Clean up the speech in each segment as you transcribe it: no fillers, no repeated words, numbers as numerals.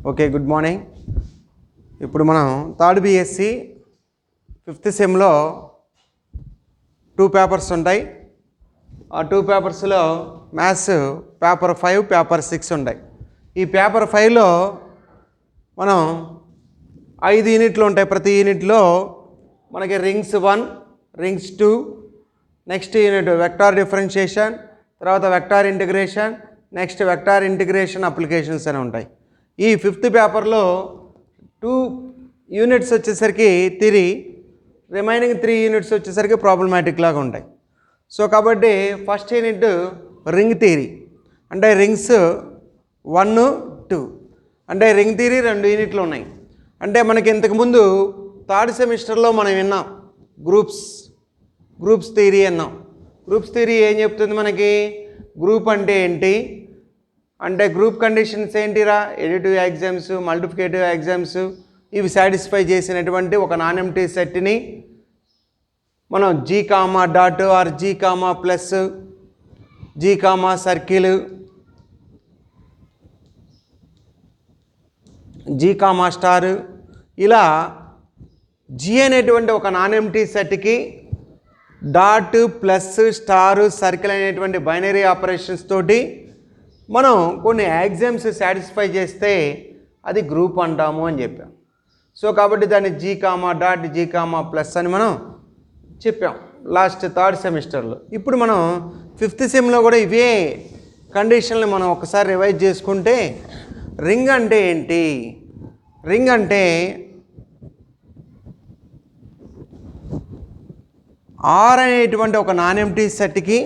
Okay, good morning. ఇప్పుడు మనం third BSc 5th సెమ్లో 2 papers ఉంటాయి. ఆ 2 పేపర్స్లో మ్యాథ్స్ పేపర్ 5, పేపర్ 6 ఉంటాయి. ఈ పేపర్ 5లో మనం 5 యూనిట్లు ఉంటాయి. ప్రతి యూనిట్లో మనకి rings 1, rings 2, next unit vector differentiation, తర్వాత vector integration, next vector integration applications అని ఉంటాయి. ఈ 5th పేపర్లో 2 యూనిట్స్ వచ్చేసరికి థియరీ, రిమైనింగ్ 3 యూనిట్స్ వచ్చేసరికి ప్రాబ్లమాటిక్ లాగా ఉంటాయి. సో కాబట్టి ఫస్ట్ యూనిట్ రింగ్ థియరీ, అంటే రింగ్స్ 1, 2, అంటే రింగ్ థియరీ 2 యూనిట్లు ఉన్నాయి. అంటే మనకి ఇంతకుముందు థర్డ్ సెమిస్టర్లో మనం విన్నాం గ్రూప్స్ థియరీ అన్నాం. గ్రూప్స్ థియరీ ఏం చెప్తుంది మనకి? గ్రూప్ అంటే ఏంటి, అంటే గ్రూప్ కండిషన్స్ ఏంటిరా, ఎడిటివ్ ఎగ్జామ్స్, మల్టిప్లికేటివ్ ఎగ్జామ్స్, ఇవి సాటిస్ఫై చేసినటువంటి ఒక నాన్ ఎంప్టీ సెట్ని మనం G comma dot or G comma plus, G comma circle, G comma star, ఇలా జీ అనేటువంటి ఒక నాన్ ఎంప్టీ సెట్కి డాట్ ప్లస్ స్టార్ సర్కిల్ అనేటువంటి బైనరీ ఆపరేషన్స్ తోటి మనం కొన్ని ఎగ్జామ్స్ సాటిస్ఫై చేస్తే అది గ్రూప్ అంటాము అని చెప్పాం. సో కాబట్టి దాన్ని G comma dot G comma plus అని మనం చెప్పాం లాస్ట్ థర్డ్ సెమిస్టర్లో. ఇప్పుడు మనం 5th సెమ్లో కూడా ఇవే కండిషన్లు మనం ఒకసారి రివైజ్ చేసుకుంటే, రింగ్ అంటే ఏంటి? రింగ్ అంటే ఆర్ అనేటువంటి ఒక నాన్ ఎంప్టీ సెట్కి,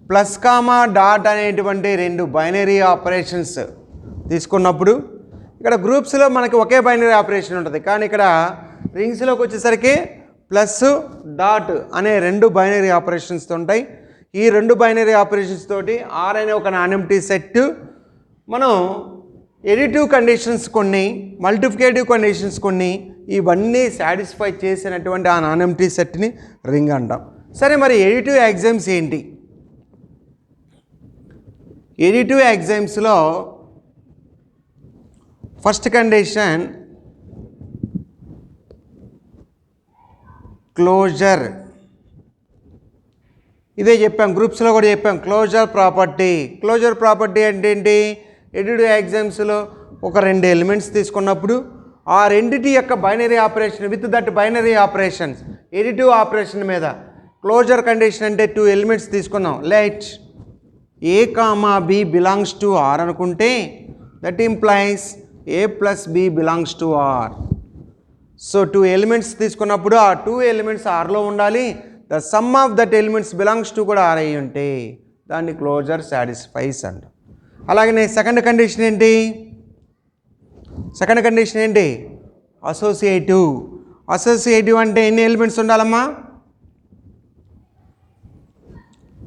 ప్లస్ కామా డాట్ అనేటువంటి 2 బైనరీ ఆపరేషన్స్ తీసుకున్నప్పుడు, ఇక్కడ గ్రూప్స్లో మనకి ఒకే బైనరీ ఆపరేషన్ ఉంటుంది, కానీ ఇక్కడ రింగ్స్లోకి వచ్చేసరికి ప్లస్ డాట్ అనే 2 బైనరీ ఆపరేషన్స్ ఉంటాయి. ఈ 2 బైనరీ ఆపరేషన్స్ తోటి ఆర్ అనే ఒక నాన్ ఎంప్టీ సెట్ మనం ఎడిటివ్ కండిషన్స్ కొన్ని, మల్టిప్లికేటివ్ కండిషన్స్ కొన్ని, ఇవన్నీ సాటిస్ఫై చేసినటువంటి ఆ నాన్ ఎంప్టీ సెట్ని రింగ్ అంటాం. సరే, మరి ఎడిటివ్ ఎగ్జామ్స్ ఏంటి? ఎడిటివ్ ఎగ్జామ్స్లో ఫస్ట్ కండిషన్ క్లోజర్. ఇదే చెప్పాం, గ్రూప్స్లో కూడా చెప్పాం, క్లోజర్ ప్రాపర్టీ అంటే ఏంటి? ఎడిటివ్ ఎగ్జామ్స్లో ఒక 2 ఎలిమెంట్స్ తీసుకున్నప్పుడు ఆ రెండిటి యొక్క binary operation with that binary operations additive operation మీద క్లోజర్ కండిషన్ అంటే 2 ఎలిమెంట్స్ తీసుకున్నాం. Let A comma B belongs to R అనుకుంటే that implies A plus B belongs to R. So 2 elements తీసుకున్నప్పుడు ఆ 2 ఎలిమెంట్స్ ఆర్లో ఉండాలి, the sum of that elements belongs to కూడా R అయి ఉంటే దాన్ని క్లోజర్ సాటిస్ఫైస్ అంట. అలాగే సెకండ్ కండిషన్ ఏంటి? అసోసియేటివ్ అంటే ఎన్ని ఎలిమెంట్స్ ఉండాలమ్మా?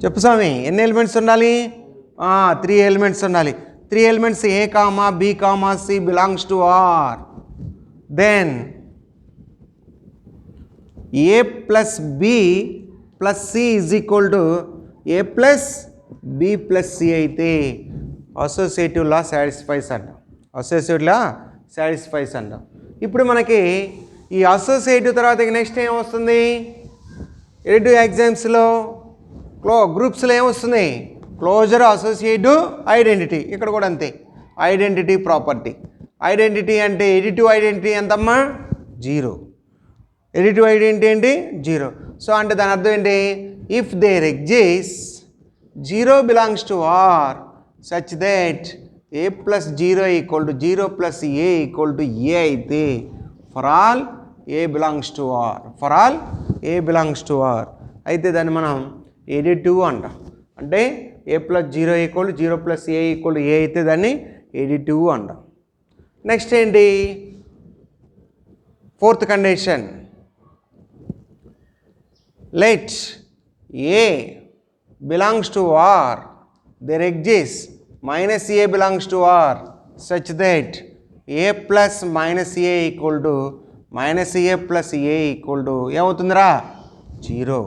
చెప్పు స్వామి, ఎన్ని ఎలిమెంట్స్ ఉండాలి? 3 ఎలిమెంట్స్ ఉండాలి. 3 elements A comma B comma C belongs to R. Then A plus B plus C is equal to A plus B plus C అయితే అసోసియేటివ్ లా సాటిస్ఫైస్ అంటాం. ఇప్పుడు మనకి ఈ అసోసియేటివ్ తర్వాత నెక్స్ట్ ఏం వస్తుంది? ఎడిటివ్ ఎగ్జామ్స్లో గ్రూప్స్లో ఏమొస్తుంది? Closure, associative, identity. ఇక్కడ కూడా అంతే, ఐడెంటిటీ ప్రాపర్టీ. ఐడెంటిటీ అంటే ఎడిటివ్ ఐడెంటిటీ ఎంతమ్మా? 0. ఎడిటివ్ ఐడెంటిటీ ఏంటి? 0. సో అంటే దాని అర్థం ఏంటి? If there exist 0 belongs to R such that A plus 0 equal to 0 plus A equal to A అయితే for all A belongs to R అయితే దాన్ని మనం ఎడిటివ్ అంటాం. అంటే A plus 0 equal to 0 plus A equal to A అయితే దాన్ని additive అంటాం. Next ఏంటి? 4th condition, let A belongs to R there exist minus A belongs to R such that A plus minus A equal to minus A plus A equal to ఏమవుతుందిరా? 0.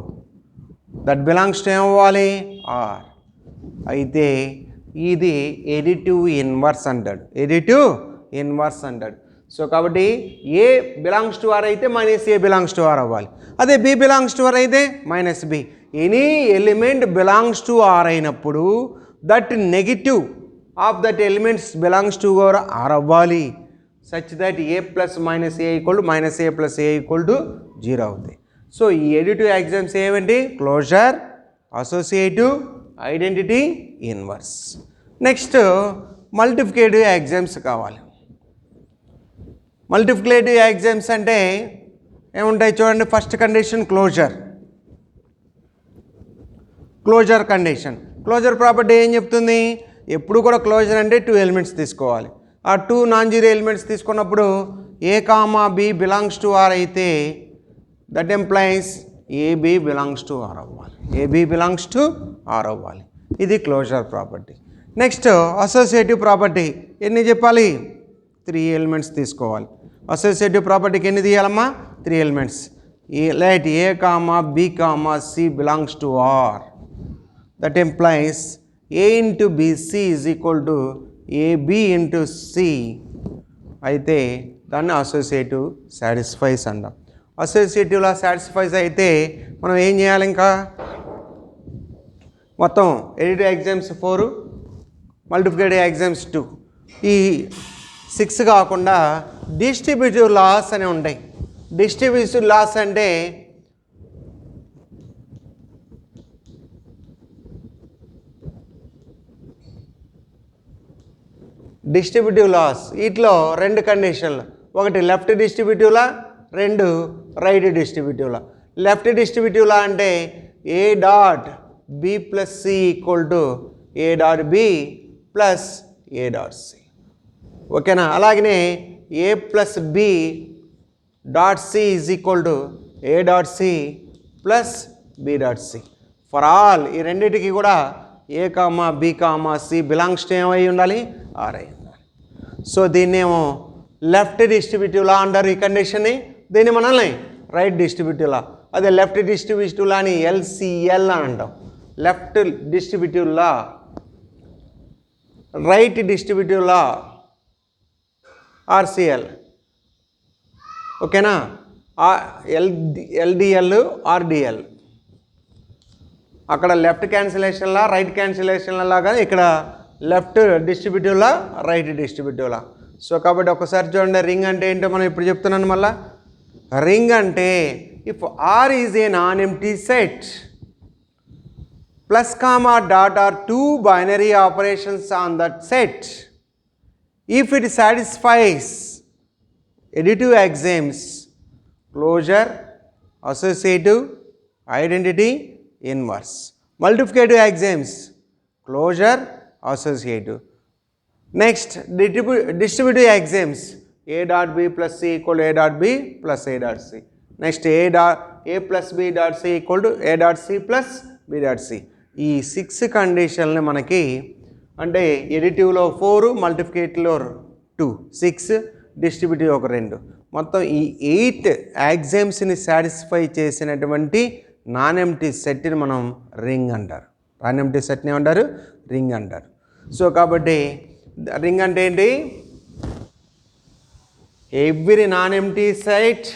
That belongs to ఏమవ్వాలి? R. అయితే ఇది additive inverse అంటాడు, additive inverse అంటాడు. So కాబట్టి A belongs to R అయితే minus A belongs to R అవ్వాలి, అదే బి బిలాంగ్స్ టు ఆర్ అయితే minus B. Any element belongs to R అయినప్పుడు that negative of that elements belongs to R అవ్వాలి, such that A plus minus A equal to minus A plus A equal to 0 అవుతాయి. So ఈ additive axioms ఏమిటి? Closure, associative, identity, inverse. Next multiplicative axioms కావాలి. Multiplicative axioms అంటే ఏముంటాయి చూడండి. First condition closure, closure condition. Closure property ఏం చెప్తుంది? ఎప్పుడు కూడా క్లోజర్ అంటే 2 ఎలిమెంట్స్ తీసుకోవాలి. ఆ 2 నాన్ జీరో ఎలిమెంట్స్ తీసుకున్నప్పుడు A comma B belongs to R అయితే that implies AB belongs to R అవ్వాలి, ఏబి బిలాంగ్స్ టు ఆర్ అవ్వాలి. ఇది closure property. Next associative property ఎన్ని చెప్పాలి? 3 ఎలిమెంట్స్ తీసుకోవాలి. అసోసియేటివ్ ప్రాపర్టీకి ఎన్ని తీయాలమ్మా? 3 elements. Let A comma B comma C belongs to R, that implies A into BC is equal to AB into C అయితే దాన్ని అసోసియేటివ్ సాటిస్ఫైస్ అంటాం. అసోసియేటివ్లా సాటిస్ఫైస్ అయితే మనం ఏం చేయాలి? ఇంకా మొత్తం ఎడిటివ్ ఎగ్జామ్స్ 4, మల్టిప్లికేటివ్ ఎగ్జామ్స్ 2. ఈ 6 కాకుండా డిస్ట్రిబ్యూటివ్ లాస్ అని ఉంటాయి. డిస్ట్రిబ్యూటివ్ లాస్ అంటే డిస్ట్రిబ్యూటివ్ లాస్ వీటిలో 2 కండిషన్లు, ఒకటి left distributive law, 2 right distributive law. Left distributive law అంటే A dot B plus C equal to A dot B plus A dot C, ఓకేనా? అలాగనే A plus B dot C is equal to A dot C plus B dot C. For all ఈ రెండింటికి కూడా A comma B comma C belongs to ఏమై ఉండాలి? Are అయి ఉండాలి. So దీన్నేమో left distributive లా అంటారు ఈ కండిషన్ని. దీన్ని మనల్ని రైట్ డిస్ట్రిబ్యూటివ్ లా, అదే లెఫ్ట్ డిస్ట్రిబ్యూటివ్ లాని ఎల్సిఎల్ అని అంటాం. లెఫ్ట్ డిస్ట్రిబ్యూటివ్ లా, రైట్ డిస్ట్రిబ్యూటివ్ లా ఆర్సిఎల్, ఓకేనా? ఎల్డిఎల్ ఆర్డిఎల్. అక్కడ లెఫ్ట్ క్యాన్సిలేషన్లా రైట్ క్యాన్సిలేషన్ల లాగా ఇక్కడ లెఫ్ట్ డిస్ట్రిబ్యూటివ్లా రైట్ డిస్ట్రిబ్యూటివ్లా. సో కాబట్టి ఒకసారి చూడండి రింగ్ అంటే ఏంటో మనం ఇప్పుడు చెప్తున్నాను మళ్ళా. రింగ్ అంటే if R is a non empty set plus comma dot R 2 binary operations on that set, if it satisfies additive axioms closure, associative, identity, inverse. Multiplicative axioms closure, associative. Next distributive axioms a dot b plus c equal to a dot b plus a dot c. Next a plus b dot c equal to a dot c plus b dot c. ఈ 6 కండిషన్లు మనకి అంటే ఎడిటివ్లో 4, మల్టిప్లికేటివ్లో 2, 6, distributive ఒక 2, మొత్తం ఈ 8 యాక్సియమ్స్ని satisfy చేసినటువంటి non empty సెట్ని మనం రింగ్ అంటారు. నాన్ ఎంప్టీ సెట్ని ఏమంటారు? రింగ్ అంటారు. సో కాబట్టి రింగ్ అంటే ఏంటి? Every non empty set,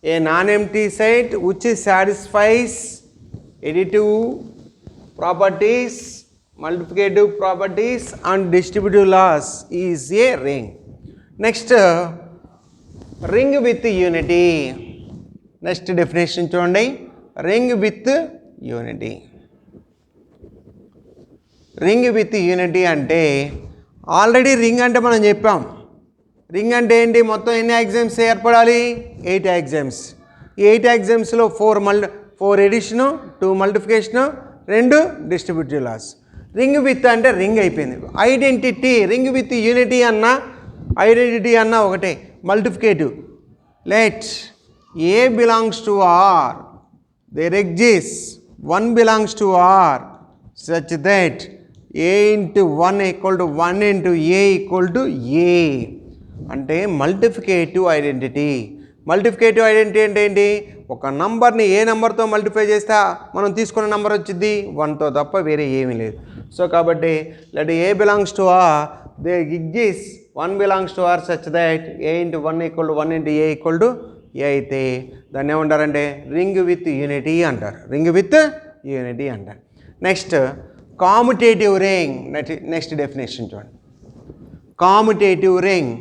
A non empty set which satisfies additive properties, multiplicative properties and distributive laws is a ring. Next, ring with unity. Next definition చూడండి, ring with unity. ring with unity అంటే already ring అంటే మనం చెప్పాం. Ring అంటే ఏంటి? మొత్తం ఎన్ని exams ఏర్పడాలి? 8 ఎగ్జామ్స్. ఈ 8 ఎగ్జామ్స్లో 4 addition, 2 multiplication, 2 distributive laws. Ring with అంటే రింగ్ అయిపోయింది. ఐడెంటిటీ, రింగ్ విత్ యూనిటీ అన్న ఐడెంటిటీ అన్న ఒకటే. Multiplicative, let A belongs to R, there exist 1 belongs to R such that A into 1 equal to 1 into A equal to A అంటే multiplicative identity. Multiplicative identity అంటే ఏంటి? ఒక నంబర్ని ఏ నెంబర్తో multiply చేస్తే మనం తీసుకున్న నెంబర్ వచ్చింది 1తో తప్ప వేరే ఏమీ లేదు. సో కాబట్టి let A belongs to R there exist 1 belongs to R such that A into 1 equal to 1 into A equal to A అయితే దాన్ని ఏమంటారంటే రింగ్ విత్ యూనిటీ అంటారు. రింగ్ విత్ యూనిటీ అంటారు. Next commutative ring. Next definition చూడండి. Commutative ring.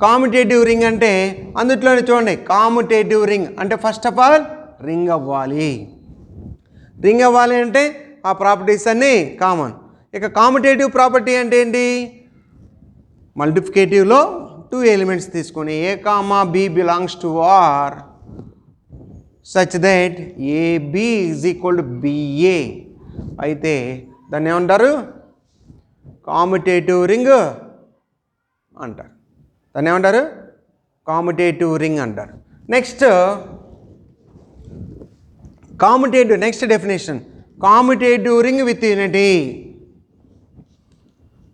Commutative ring అంటే అందులోనే చూడండి. Commutative ring అంటే ఫస్ట్ ఆఫ్ ఆల్ రింగ్ అవ్వాలి. రింగ్ అవ్వాలి అంటే ఆ ప్రాపర్టీస్ అన్నీ కామన్. ఇక కామ్యుటేటివ్ ప్రాపర్టీ అంటే ఏంటి? మల్టిప్లికేటివ్లో 2 ఎలిమెంట్స్ తీసుకొని A comma B belongs to R such that AB is equal to BA అయితే దాన్ని ఏమంటారు? కామ్యుటేటివ్ రింగ్ అంటారు. దాన్ని ఏమంటారు? కామ్యుటేటివ్ రింగ్ అంటారు. Next commutative. Next definition commutative ring with unity.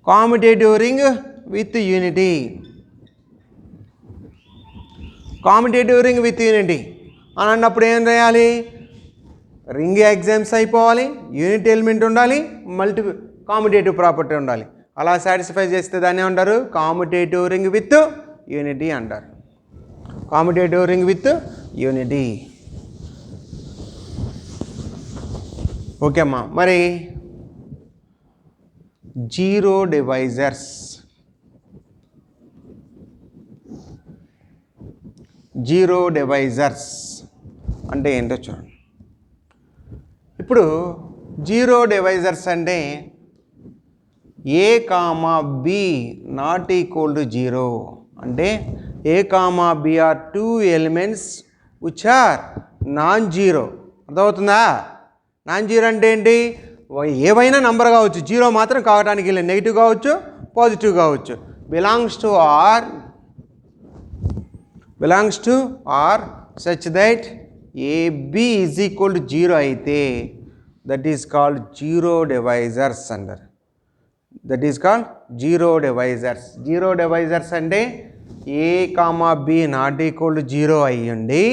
Commutative ring with unity. Commutative ring with unity అని అన్నప్పుడు ఏం చేయాలి? రింగ్ ఎగ్జామ్స్ అయిపోవాలి, యూనిట్ ఎలిమెంట్ ఉండాలి, కామ్యుటేటివ్ ప్రాపర్టీ ఉండాలి. అలా సాటిస్ఫై చేస్తే దాన్ని ఏమంటారు? కామ్యుటేటివ్ రింగ్ విత్ యూనిటీ అంటారు. కామ్యుటేటివ్ రింగ్ విత్ యూనిటీ. ఓకే అమ్మా. మరి జీరో డివైజర్స్. జీరో డివైజర్స్ అంటే ఏంటో చూడండి. ఇప్పుడు జీరో డివైజర్స్ అంటే A comma B not equal to zero అంటే A comma B are 2 elements which are non zero. అర్థమవుతుందా? నాన్ జీరో అంటే ఏంటి? ఏవైనా నంబర్ కావచ్చు, జీరో మాత్రం కావడానికి లేదు. నెగిటివ్ కావచ్చు, పాజిటివ్ కావచ్చు. Belongs to R such that AB is equal to zero అయితే that is called zero divisors అంటారు. That is called zero divisors. Zero divisors అంటే A comma B not equal to zero అయ్యండి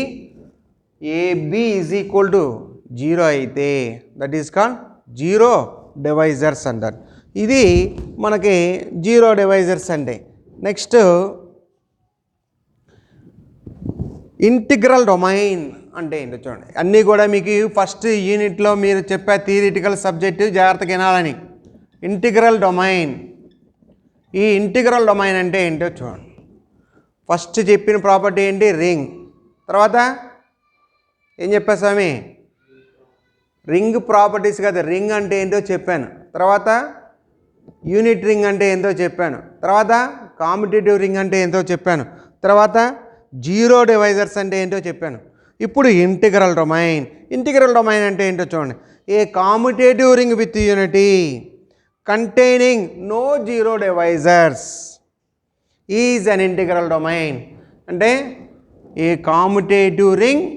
AB is equal to zero అయితే that is called zero divisors అంటారు. ఇది మనకి zero divisors అంటే. Next integral domain అంటే ఏంటో చూడండి. అన్నీ కూడా మీకు ఫస్ట్ యూనిట్లో మీరు చెప్పే థియరిటికల్ సబ్జెక్టు జాగ్రత్తగా వినాలని. Integral domain. ఈ ఇంటిగ్రల్ డొమైన్ అంటే ఏంటో చూడండి. ఫస్ట్ చెప్పిన ప్రాపర్టీ ఏంటి? రింగ్. తర్వాత ఏం చెప్పా స్వామి? రింగ్ ప్రాపర్టీస్ కదా. రింగ్ అంటే ఏంటో చెప్పాను. తర్వాత యూనిట్ రింగ్ అంటే ఏంటో చెప్పాను. తర్వాత కామ్యుటేటివ్ రింగ్ అంటే ఏంటో చెప్పాను. తర్వాత జీరో డివైజర్స్ అంటే ఏంటో చెప్పాను. ఇప్పుడు ఇంటిగ్రల్ డొమైన్. ఇంటిగ్రల్ డొమైన్ అంటే ఏంటో చూడండి. A commutative ring with unity containing no zero divisors is an integral domain. అంటే a commutative ring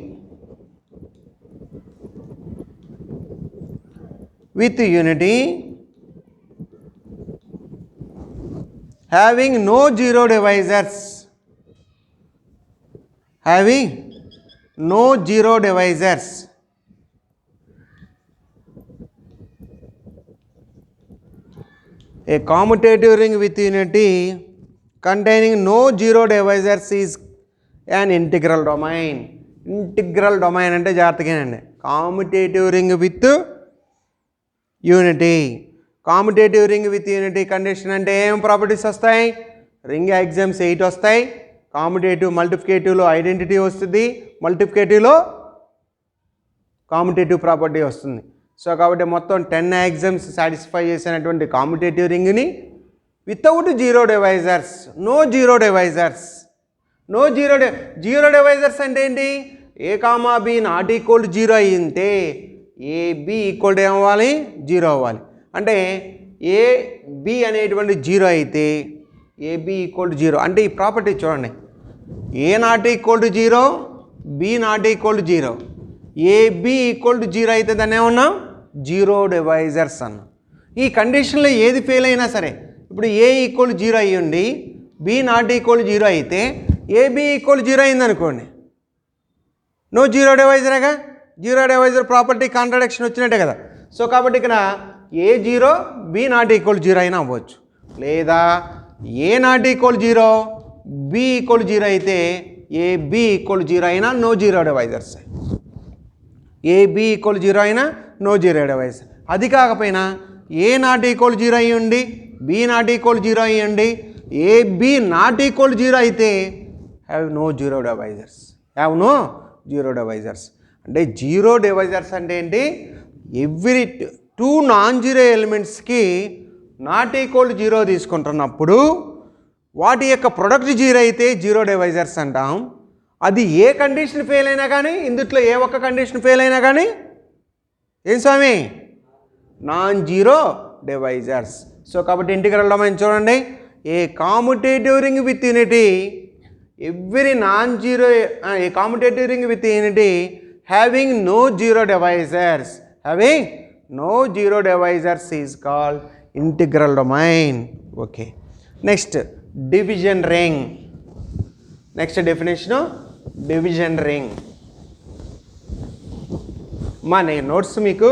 with unity having no zero divisors, having no zero divisors a commutative ring with unity containing no zero divisors is an integral domain. Integral domain అంటే జాగ్రత్తగానండి. Commutative ring with unity. Commutative ring with unity condition అంటే ఏం properties వస్తాయి? Ring exams 8 వస్తాయి. కామ్యుటేటివ్ మల్టిప్లికేటివ్లో identity వస్తుంది, మల్టిప్లికేటివ్లో కామ్యుటేటివ్ property వస్తుంది. So కాబట్టి మొత్తం 10 ఎగ్జామ్స్ సాటిస్ఫై చేసినటువంటి కామ్యుటేటివ్ రింగ్ని without zero divisors, no zero divisors. Zero divisors అంటే ఏంటి? A comma B not equal to zero అయ్యింటే ఏబి ఈక్వల్ టు ఏమవ్వాలి? జీరో అవ్వాలి. అంటే ఏబి అనేటువంటి జీరో అయితే ఏబి ఈక్వల్ టు జీరో అంటే ఈ ప్రాపర్టీ చూడండి. A not equal to zero, B not equal to zero, AB equal to zero అయితే దాన్ని ఏమన్నాం? జీరో డివైజర్స్ అన్నాం. ఈ కండిషన్లో ఏది ఫెయిల్ అయినా సరే, ఇప్పుడు ఏ ఈక్వల్ టు జీరో అయ్యండి, B not equal to zero అయితే ఏబి ఈక్వల్ టు జీరో అయిందనుకోండి, నో జీరో డివైజరేగా. జీరో డివైజర్ ప్రాపర్టీ కాంట్రడిక్షన్ వచ్చినట్టే కదా. సో కాబట్టి ఇక్కడ A zero B not equal zero అయినా అవ్వచ్చు, లేదా A not equal zero B equal zero అయితే ఏ బి ఈక్వల్ జీరో అయినా no zero divisors. A B equal zero అయినా నో జీరో డివైస్. అది కాకపోయినా ఏ నాట్ ఈక్వల్ జీరో అయ్యండి, B not equal zero అయ్యండి, A B not equal zero అయితే have no zero divisors. Have no zero divisors. అంటే zero divisors అంటే ఏంటి? Every two non zero ఎలిమెంట్స్కి నాట్ ఈక్వల్ జీరో తీసుకుంటున్నప్పుడు వాటి యొక్క ప్రొడక్ట్ జీరో అయితే జీరో డివైజర్స్ అంటాం. అది ఏ కండిషన్ ఫెయిల్ అయినా కానీ, ఇందుట్లో ఏ ఒక్క కండిషన్ ఫెయిల్ అయినా కానీ ఏం స్వామి? Non zero divisors. సో కాబట్టి ఇంటిగ్రల్ డొమైన్ చూడండి, a commutative ring with unity every non zero, a commutative ring with unity having no zero divisors, having no zero divisors is called integral domain. Okay, next division ring. Next definition division ring. మా నేను notes మీకు